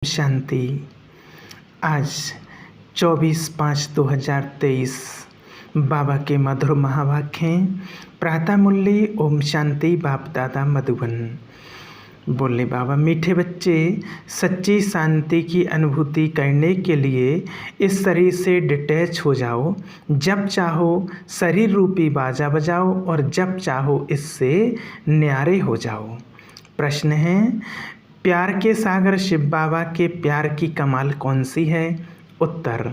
शांति। आज 24/5/2023 बाबा के मधुर महावाक्य हैं। प्रातः मुरली ओम शांति। बाप दादा मधुबन। बोले बाबा, मीठे बच्चे, सच्ची शांति की अनुभूति करने के लिए इस शरीर से डिटैच हो जाओ। जब चाहो शरीर रूपी बाजा बजाओ और जब चाहो इससे न्यारे हो जाओ। प्रश्न है, प्यार के सागर शिव बाबा के प्यार की कमाल कौन सी है? उत्तर,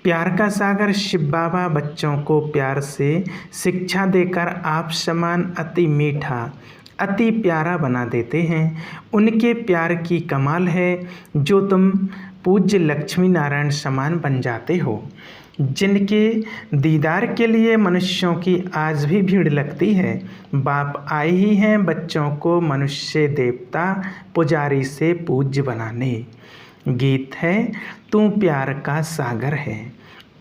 प्यार का सागर शिव बाबा बच्चों को प्यार से शिक्षा देकर आप समान अति मीठा, अति प्यारा बना देते हैं। उनके प्यार की कमाल है जो तुम पूज्य लक्ष्मी नारायण समान बन जाते हो, जिनके दीदार के लिए मनुष्यों की आज भी भीड़ लगती है। बाप आए ही हैं बच्चों को मनुष्य देवता पुजारी से पूज्य बनाने। गीत है, तू प्यार का सागर है।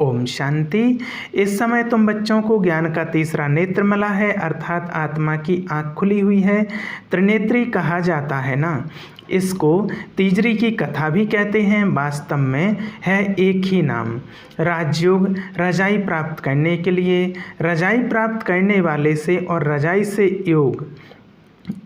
ओम शांति। इस समय तुम बच्चों को ज्ञान का तीसरा नेत्र मिला है, अर्थात आत्मा की आँख खुली हुई है। त्रिनेत्री कहा जाता है ना, इसको तीजरी की कथा भी कहते हैं। वास्तव में है एक ही नाम। राजयोग रजाई प्राप्त करने के लिए, रजाई प्राप्त करने वाले से और रजाई से योग,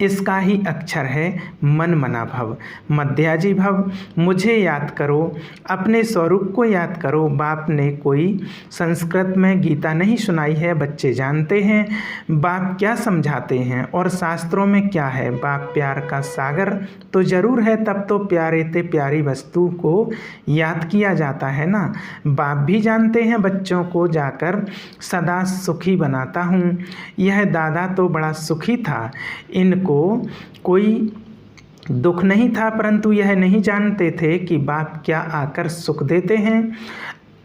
इसका ही अक्षर है मन मना भव। मध्याजी भव, मुझे याद करो, अपने स्वरूप को याद करो। बाप ने कोई संस्कृत में गीता नहीं सुनाई है, बच्चे जानते हैं बाप क्या समझाते हैं और शास्त्रों में क्या है। बाप प्यार का सागर तो जरूर है, तब तो प्यारे ते प्यारी वस्तु को याद किया जाता है ना। बाप भी जानते हैं बच्चों को जाकर सदा सुखी बनाता हूँ। यह दादा तो बड़ा सुखी था, इनको कोई दुख नहीं था, परंतु यह नहीं जानते थे कि बाप क्या आकर सुख देते हैं।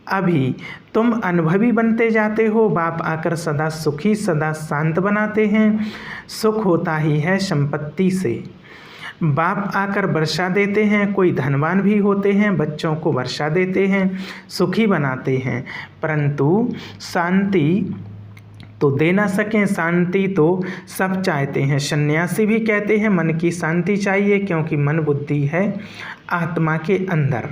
अभी तुम अनुभवी बनते जाते हो, बाप आकर सदा सुखी सदा शांत बनाते हैं। सुख होता ही है संपत्ति से। बाप आकर वर्षा देते हैं, कोई धनवान भी होते हैं, बच्चों को वर्षा देते हैं, सुखी बनाते हैं, परंतु शांति तो दे ना सकें। शांति तो सब चाहते हैं। सन्यासी भी कहते हैं मन की शांति चाहिए, क्योंकि मन बुद्धि है आत्मा के अंदर।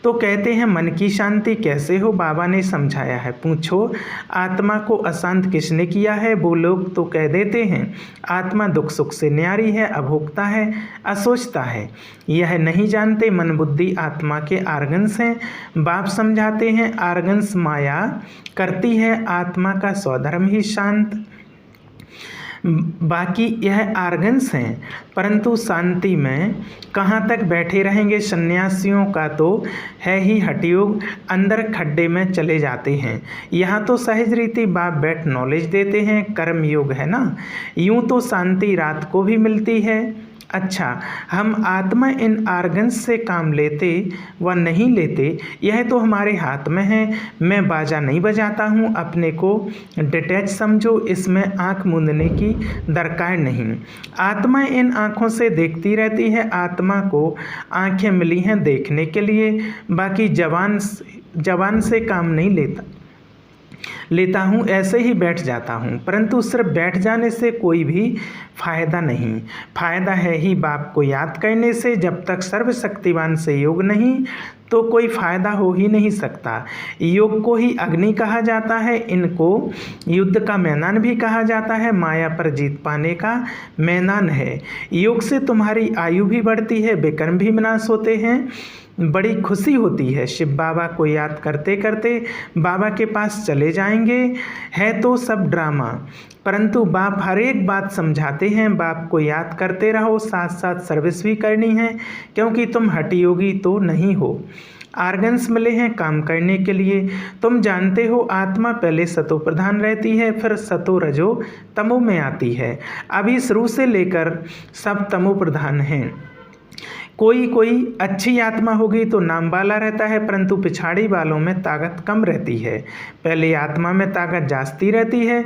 तो कहते हैं मन की शांति कैसे हो? बाबा ने समझाया है। पूछो आत्मा को अशांत किसने किया है? वो लोग तो कह देते हैं आत्मा दुख सुख से न्यारी है, अभोक्ता है, असोचता है। यह नहीं जानते मन बुद्धि आत्मा के आर्गन्स हैं। बाप समझाते हैं आर्गन्स माया करती है, आत्मा का स्वधर्म ही शांत, बाकी यह आर्गन्स हैं। परंतु शांति में कहाँ तक बैठे रहेंगे? सन्यासियों का तो है ही हठयोग, अंदर खड्डे में चले जाते हैं। यहाँ तो सहज रीति बाप बैठ नॉलेज देते हैं, कर्म योग है ना। यूँ तो शांति रात को भी मिलती है। अच्छा, हम आत्मा इन आर्गन्स से काम लेते व नहीं लेते, यह तो हमारे हाथ में है। मैं बाजा नहीं बजाता हूँ, अपने को डिटैच समझो, इसमें आँख मूंदने की दरकार नहीं। आत्मा इन आँखों से देखती रहती है। आत्मा को आँखें मिली हैं देखने के लिए, बाकी जबान से काम नहीं लेता हूँ, ऐसे ही बैठ जाता हूँ। परंतु सिर्फ बैठ जाने से कोई भी फायदा नहीं। फायदा है ही बाप को याद करने से। जब तक सर्वशक्तिवान से योग नहीं तो कोई फायदा हो ही नहीं सकता। योग को ही अग्नि कहा जाता है, इनको युद्ध का मैदान भी कहा जाता है। माया पर जीत पाने का मैदान है। योग से तुम्हारी आयु भी बढ़ती है, विकर्म भी विनाश होते हैं, बड़ी खुशी होती है। शिव बाबा को याद करते करते बाबा के पास चले जाएंगे। है तो सब ड्रामा, परंतु बाप हर एक बात समझाते हैं। बाप को याद करते रहो, साथ साथ सर्विस भी करनी है, क्योंकि तुम हठयोगी तो नहीं हो। आर्गन्स मिले हैं काम करने के लिए। तुम जानते हो आत्मा पहले सतो प्रधान रहती है, फिर सतो रजो तमो में आती है। अभी शुरू से लेकर सब तमो प्रधान हैं। कोई अच्छी आत्मा होगी तो नाम वाला रहता है, परंतु पिछाड़ी वालों में ताकत कम रहती है। पहले आत्मा में ताकत जास्ती रहती है।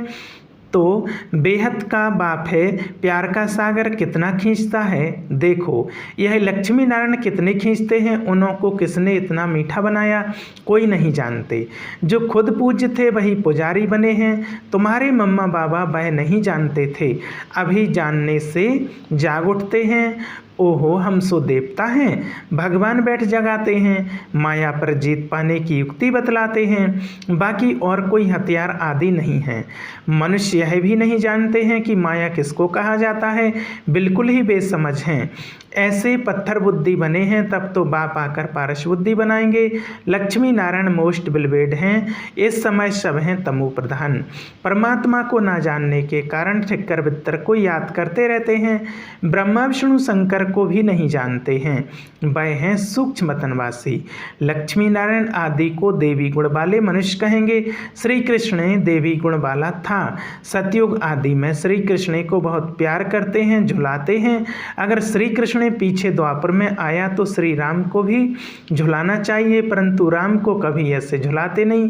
तो बेहद का बाप है, प्यार का सागर कितना खींचता है। देखो यह लक्ष्मी नारायण कितने खींचते हैं, उन्हों को किसने इतना मीठा बनाया कोई नहीं जानते। जो खुद पूज्य थे वही पुजारी बने हैं। तुम्हारे मम्मा बाबा वह नहीं जानते थे, अभी जानने से जाग उठते हैं। ओहो हम सो देवता हैं, भगवान बैठ जगाते हैं, माया पर जीत पाने की युक्ति बतलाते हैं, बाकी और कोई हथियार आदि नहीं है। मनुष्य यह भी नहीं जानते हैं कि माया किसको कहा जाता है, बिल्कुल ही बेसमझ हैं। ऐसे पत्थर बुद्धि बने हैं, तब तो बाप आकर पारस बुद्धि बनाएंगे। लक्ष्मी नारायण मोस्ट बिलवेड हैं, इस समय सब हैं तमो प्रधान। परमात्मा को ना जानने के कारण ठिक्कर बित्तर को याद करते रहते हैं। ब्रह्मा विष्णु शंकर को भी नहीं जानते हैं, वह हैं सूक्ष्म मतनवासी। लक्ष्मी नारायण आदि को देवी गुण वाले मनुष्य कहेंगे। श्री कृष्ण देवी गुण वाला था। सतयुग आदि में श्री कृष्ण को बहुत प्यार करते हैं, झुलाते हैं। अगर श्री कृष्ण पीछे द्वापर में आया तो श्री राम को भी झुलाना चाहिए, परंतु राम को कभी ऐसे झुलाते नहीं।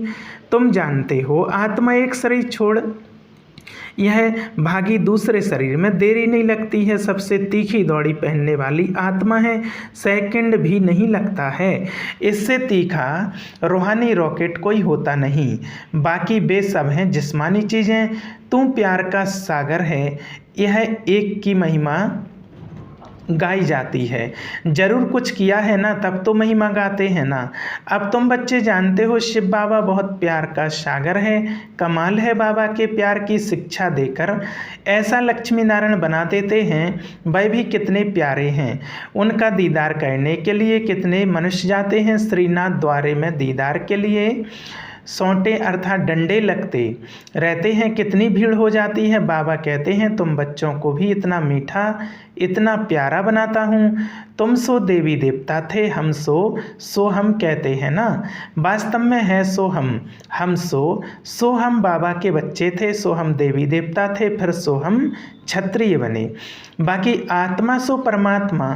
तुम जानते हो आत्मा एक शरीर छोड़ यह भागी दूसरे शरीर में देरी नहीं लगती है। सबसे तीखी दौड़ी पहनने वाली आत्मा है, सेकंड भी नहीं लगता है। इससे तीखा रूहानी रॉकेट कोई होता नहीं। बाकी वे सब हैं जिस्मानी चीज़ें। तू प्यार का सागर है, यह एक की महिमा गाई जाती है। जरूर कुछ किया है ना, तब तो महिमा गाते हैं ना। अब तुम बच्चे जानते हो शिव बाबा बहुत प्यार का सागर है। कमाल है बाबा के प्यार की शिक्षा देकर ऐसा लक्ष्मी नारायण बना देते हैं। वह भी कितने प्यारे हैं। उनका दीदार करने के लिए कितने मनुष्य जाते हैं। श्रीनाथ द्वारे में दीदार के लिए सोंटे अर्थात डंडे लगते रहते हैं, कितनी भीड़ हो जाती है। बाबा कहते हैं तुम बच्चों को भी इतना मीठा इतना प्यारा बनाता हूँ। तुम सो देवी देवता थे, हम सो हम कहते हैं ना। वास्तव में है सो हम सो हम बाबा के बच्चे थे, सो हम देवी देवता थे, फिर सो हम क्षत्रिय बने। बाकी आत्मा सो परमात्मा,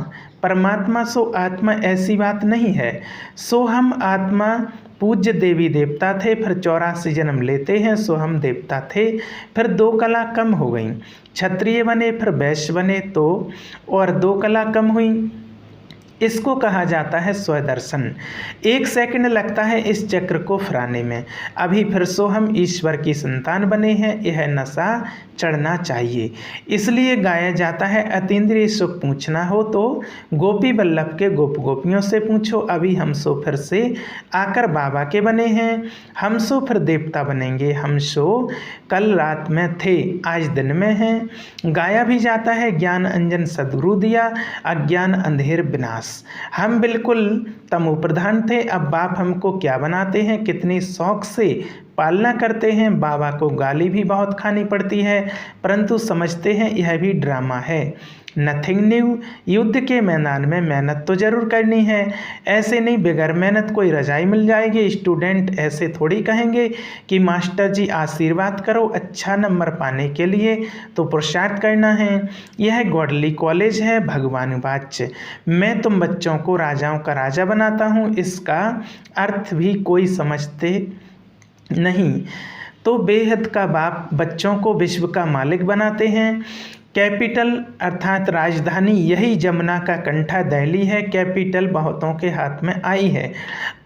परमात्मा सो आत्मा, ऐसी बात नहीं है। सो हम आत्मा पूज्य देवी देवता थे, फिर 84 जन्म लेते हैं। सो हम देवता थे, फिर 2 कला कम हो गई, क्षत्रिय बने, फिर वैश्य बने, तो और 2 कला कम हुई। इसको कहा जाता है स्वदर्शन। 1 सेकंड लगता है इस चक्र को फराने में। अभी फिर सो हम ईश्वर की संतान बने हैं। यह नशा चढ़ना चाहिए, इसलिए गाया जाता है अतीन्द्रिय सुख पूछना हो तो गोपी बल्लभ के गोप गोपियों से पूछो। अभी हम सो फिर से आकर बाबा के बने हैं, हम सो फिर देवता बनेंगे। हम सो कल रात में थे, आज दिन में हैं। गाया भी जाता है ज्ञान अंजन सदगुरु दिया, अज्ञान अंधेर विनाश। हम बिल्कुल तमो प्रधान थे, अब बाप हमको क्या बनाते हैं, कितनी शौक से पालना करते हैं। बाबा को गाली भी बहुत खानी पड़ती है, परंतु समझते हैं यह भी ड्रामा है। Nothing new. युद्ध के मैदान में मेहनत तो जरूर करनी है, ऐसे नहीं बगैर मेहनत कोई रजाई मिल जाएगी। स्टूडेंट ऐसे थोड़ी कहेंगे कि मास्टर जी आशीर्वाद करो अच्छा नंबर पाने के लिए, तो पुरुषार्थ करना है। यह गॉडली कॉलेज है, भगवान वाच्य। मैं तुम बच्चों को राजाओं का राजा बनाता हूँ, इसका अर्थ भी कोई समझते नहीं। तो बेहद का बाप बच्चों को विश्व का मालिक बनाते हैं। कैपिटल अर्थात राजधानी यही जमुना का कंठा दिल्ली है। कैपिटल बहुतों के हाथ में आई है,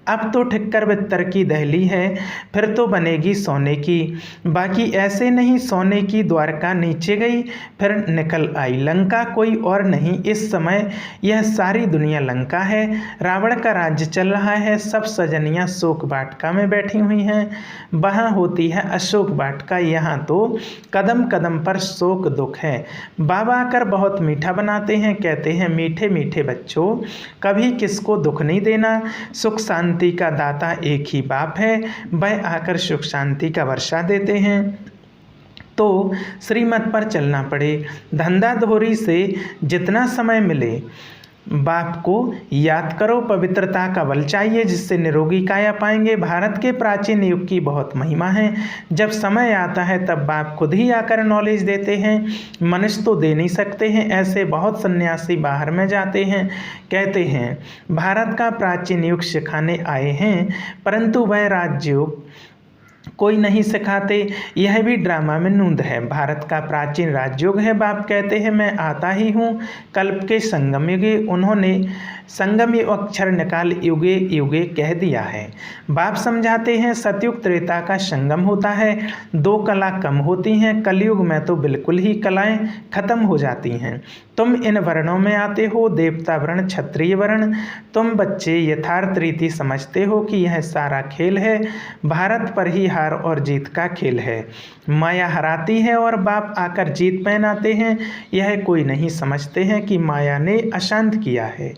अब तो ठिक्कर बित्तर की दहली है, फिर तो बनेगी सोने की। बाकी ऐसे नहीं सोने की द्वारका नीचे गई फिर निकल आई लंका, कोई और नहीं। इस समय यह सारी दुनिया लंका है, रावण का राज्य चल रहा है। सब सजनियाँ शोक वाटिका में बैठी हुई हैं, वहाँ होती है अशोक वाटिका, यहाँ तो कदम कदम पर शोक दुख है। बाबा आकर बहुत मीठा बनाते हैं, कहते हैं मीठे मीठे बच्चों कभी किसको दुख नहीं देना, सुख शांति का दाता एक ही बाप है, वह आकर सुख शांति का वर्षा देते हैं। तो श्रीमत पर चलना पड़े, धंधा धोरी से जितना समय मिले बाप को याद करो। पवित्रता का बल चाहिए जिससे निरोगी काया पाएंगे। भारत के प्राचीन युग की बहुत महिमा है, जब समय आता है तब बाप खुद ही आकर नॉलेज देते हैं, मनुष्य तो दे नहीं सकते हैं। ऐसे बहुत सन्यासी बाहर में जाते हैं, कहते हैं भारत का प्राचीन युग सिखाने आए हैं, परंतु वह राजयोग कोई नहीं सिखाते। यह भी ड्रामा में नूंद है। भारत का प्राचीन राजयोग है, बाप कहते हैं मैं आता ही हूँ कल्प के संगम युगे। उन्होंने संगम अक्षर निकाल युगे युगे कह दिया है। बाप समझाते हैं सतयुग त्रेता का संगम होता है, 2 कला कम होती हैं। कलयुग में तो बिल्कुल ही कलाएं खत्म हो जाती हैं। तुम इन वर्णों में आते हो, देवता वर्ण, क्षत्रिय वर्ण। तुम बच्चे यथार्थ रीति समझते हो कि यह सारा खेल है, भारत पर ही हार और जीत का खेल है। माया हराती है और बाप आकर जीत पहनाते हैं। यह कोई नहीं समझते हैं कि माया ने अशांत किया है।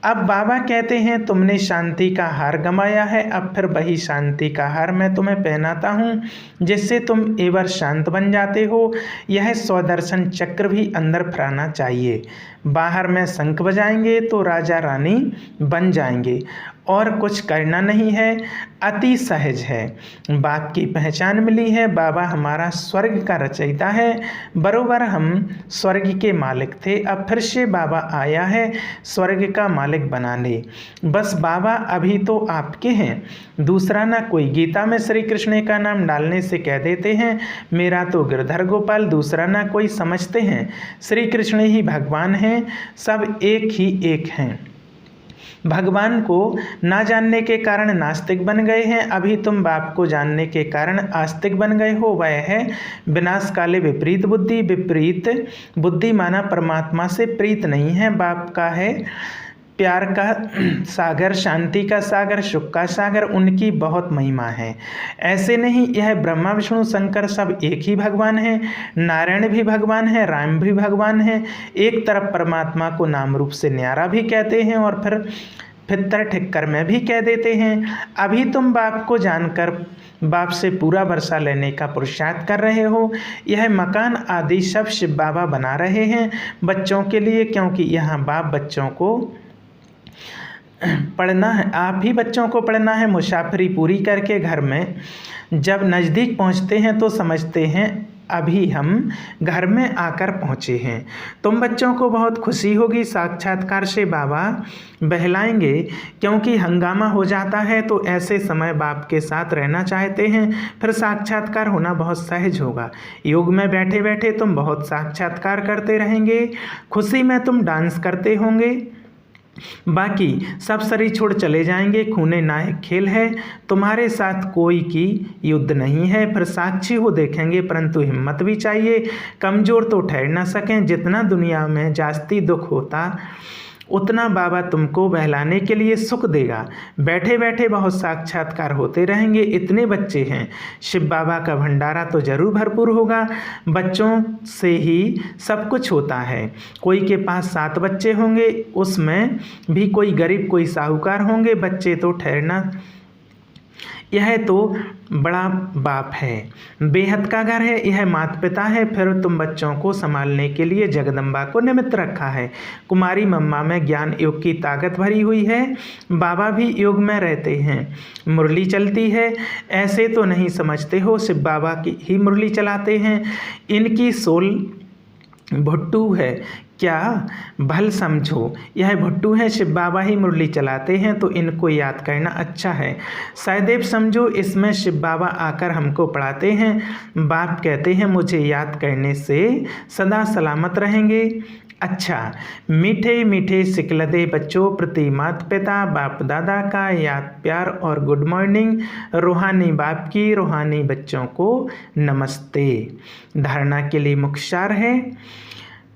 अब बाबा कहते हैं तुमने शांति का हार गंवाया है, अब फिर वही शांति का हार मैं तुम्हें पहनाता हूँ, जिससे तुम एवर शांत बन जाते हो। यह स्वदर्शन चक्र भी अंदर फहराना चाहिए। बाहर में शंख बजाएंगे तो राजा रानी बन जाएंगे, और कुछ करना नहीं है, अति सहज है। बाप की पहचान मिली है, बाबा हमारा स्वर्ग का रचयिता है, बरोबर हम स्वर्ग के मालिक थे, अब फिर से बाबा आया है स्वर्ग का मालिक बनाने। बस बाबा अभी तो आपके हैं, दूसरा ना कोई। गीता में श्री कृष्ण का नाम डालने से कह देते हैं मेरा तो गिरधर गोपाल, दूसरा ना कोई समझते हैं। श्री कृष्ण ही भगवान हैं, सब एक ही एक हैं। भगवान को ना जानने के कारण नास्तिक बन गए हैं, अभी तुम बाप को जानने के कारण आस्तिक बन गए हो। वह है विनाश काले विपरीत बुद्धि। विपरीत बुद्धि माना परमात्मा से प्रीत नहीं है। बाप का है प्यार का सागर, शांति का सागर, सुख का सागर, उनकी बहुत महिमा है। ऐसे नहीं, यह ब्रह्मा विष्णु शंकर सब एक ही भगवान है। नारायण भी भगवान है, राम भी भगवान है। एक तरफ परमात्मा को नाम रूप से न्यारा भी कहते हैं और फिर फितर ठिक्कर में भी कह देते हैं। अभी तुम बाप को जानकर बाप से पूरा वर्षा लेने का पुरुषार्थ कर रहे हो। यह मकान आदि सब शिव बाबा बना रहे हैं बच्चों के लिए, क्योंकि यहाँ बाप बच्चों को पढ़ना है, आप ही बच्चों को पढ़ना है। मुसाफिरी पूरी करके घर में जब नज़दीक पहुँचते हैं तो समझते हैं अभी हम घर में आकर पहुँचे हैं। तुम बच्चों को बहुत खुशी होगी, साक्षात्कार से बाबा बहलाएंगे, क्योंकि हंगामा हो जाता है तो ऐसे समय बाप के साथ रहना चाहते हैं, फिर साक्षात्कार होना बहुत सहज होगा। योग में बैठे बैठे तुम बहुत साक्षात्कार करते रहेंगे, खुशी में तुम डांस करते होंगे, बाकी सब शरीर छोड़ चले जाएंगे। खूने नायक खेल है, तुम्हारे साथ कोई की युद्ध नहीं है, फिर साक्षी हो देखेंगे, परंतु हिम्मत भी चाहिए, कमज़ोर तो ठहर ना सकें। जितना दुनिया में जास्ती दुख होता उतना बाबा तुमको बहलाने के लिए सुख देगा। बैठे बैठे बहुत साक्षात्कार होते रहेंगे। इतने बच्चे हैं, शिव बाबा का भंडारा तो जरूर भरपूर होगा। बच्चों से ही सब कुछ होता है। कोई के पास 7 बच्चे होंगे, उसमें भी कोई गरीब कोई साहूकार होंगे। बच्चे तो ठहरना, यह तो बड़ा बाप है, बेहद का घर है, यह माता पिता है। फिर तुम बच्चों को संभालने के लिए जगदम्बा को निमित्त रखा है। कुमारी मम्मा में ज्ञान योग की ताकत भरी हुई है, बाबा भी योग में रहते हैं। मुरली चलती है, ऐसे तो नहीं समझते हो शिव बाबा की ही मुरली चलाते हैं। इनकी सोल भुट्टू है क्या, भल समझो, यह भुट्टू है, शिव बाबा ही मुरली चलाते हैं, तो इनको याद करना अच्छा है। सदैव समझो इसमें शिव बाबा आकर हमको पढ़ाते हैं। बाप कहते हैं मुझे याद करने से सदा सलामत रहेंगे। अच्छा, मीठे मीठे सिकलदे बच्चों प्रति माता पिता बाप दादा का याद प्यार और गुड मॉर्निंग। रूहानी बाप की रूहानी बच्चों को नमस्ते। धारणा के लिए मुख्य सार है।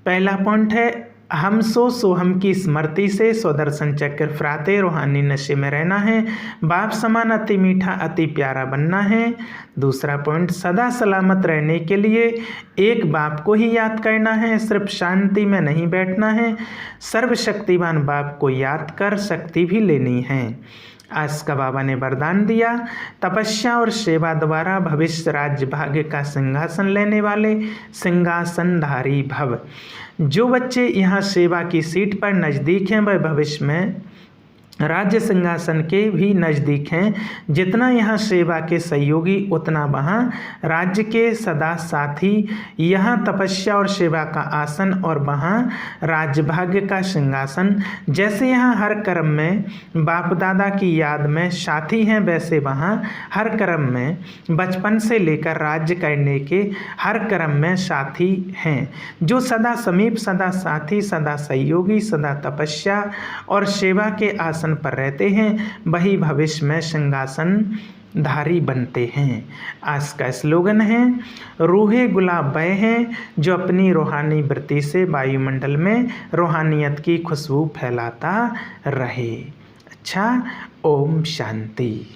पहला पॉइंट है हम सो हम की स्मृति से स्वदर्शन चक्र फराते रूहानी नशे में रहना है। बाप समान अति मीठा अति प्यारा बनना है। दूसरा पॉइंट, सदा सलामत रहने के लिए एक बाप को ही याद करना है, सिर्फ शांति में नहीं बैठना है। सर्वशक्तिवान बाप को याद कर शक्ति भी लेनी है। आज का बाबा ने वरदान दिया, तपस्या और सेवा द्वारा भविष्य राज्य भाग्य का सिंहासन लेने वाले सिंहासनधारी भव। जो बच्चे यहाँ सेवा की सीट पर नज़दीक हैं वह भविष्य में राज्य सिंहासन के भी नज़दीक हैं। जितना यहाँ सेवा के सहयोगी उतना वहाँ राज्य के सदा साथी। यहाँ तपस्या और सेवा का आसन और वहाँ राज्य भाग्य का सिंहासन। जैसे यहाँ हर कर्म में बाप दादा की याद में साथी हैं, वैसे वहाँ हर कर्म में बचपन से लेकर राज्य करने के हर कर्म में साथी हैं। जो सदा समीप, सदा साथी, सदा सहयोगी, सदा तपस्या और सेवा के आसन पर रहते हैं, वही भविष्य में सिंहासन धारी बनते हैं। आज का स्लोगन है, रूहे गुलाब वह हैं जो अपनी रूहानी वृत्ति से वायुमंडल में रूहानियत की खुशबू फैलाता रहे। अच्छा, ओम शांति।